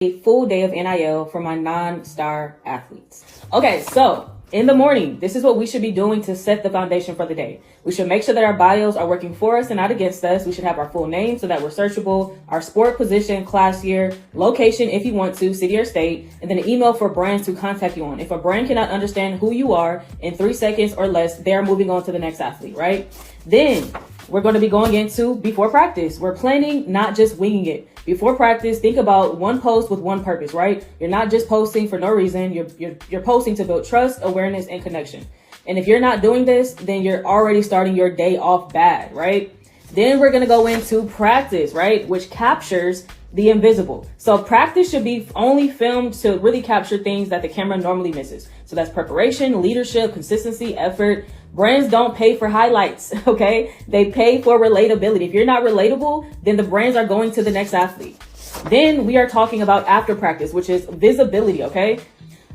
a full day of NIL for my non-star athletes. Okay, so in the morning, this is what we should be doing to set the foundation for the day. We should make sure that our bios are working for us and not against us. We should have our full name so that we're searchable, our sport, position, class year, location if you want to, city or state, and then an email for brands to contact you on. If a brand cannot understand who you are in 3 seconds or less, they're moving on to the next athlete, right? Then we're going to be going into before practice. We're planning, not just winging it. Before practice, think about one post with one purpose, right? You're not just posting for no reason. You're posting to build trust, awareness, and connection. And if you're not doing this, then you're already starting your day off bad, right? Then we're going to go into practice, right? Which captures the invisible. So practice should be only filmed to really capture things that the camera normally misses. So that's preparation, leadership, consistency, effort. Brands don't pay for highlights, okay? They pay for relatability. If you're not relatable, then the brands are going to the next athlete. Then we are talking about after practice, which is visibility, okay?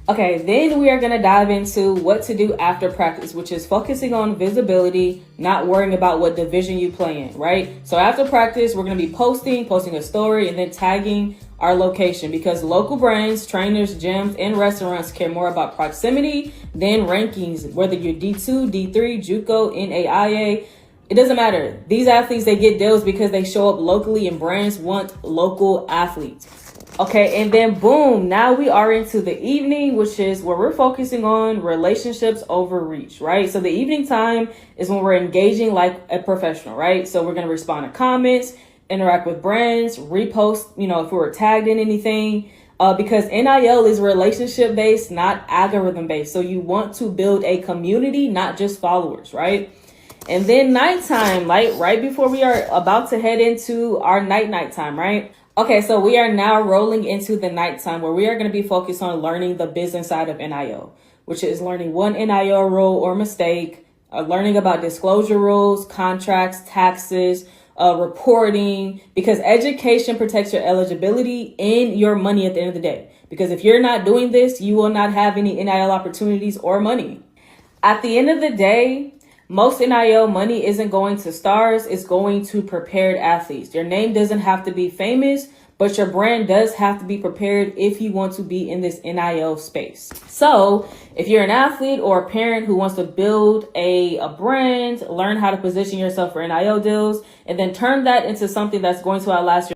Okay, then we are going to dive into what to do after practice, which is focusing on visibility, not worrying about what division you play in, right? So after practice, we're going to be posting a story, and then tagging our location, because local brands, trainers, gyms, and restaurants care more about proximity than rankings, whether you're D2, D3, JUCO, NAIA. It doesn't matter. These athletes, they get deals because they show up locally, and brands want local athletes. Okay, and then boom, now we are into the evening, which is where we're focusing on relationships over reach, right? So the evening time is when we're engaging like a professional, right? So we're going to respond to comments, interact with brands, repost, if we were tagged in anything, because NIL is relationship based, not algorithm based. So you want to build a community, not just followers, right? And then nighttime, like right before we are about to head into our nighttime, right? Okay, so we are now rolling into the nighttime where we are going to be focused on learning the business side of NIL, which is learning one NIL rule or mistake, learning about disclosure rules, contracts, taxes, reporting, because education protects your eligibility and your money at the end of the day. Because if you're not doing this, you will not have any NIL opportunities or money. At the end of the day, most NIL money isn't going to stars, it's going to prepared athletes. Your name doesn't have to be famous, but your brand does have to be prepared if you want to be in this NIL space. So if you're an athlete or a parent who wants to build a brand, learn how to position yourself for NIL deals, and then turn that into something that's going to outlast your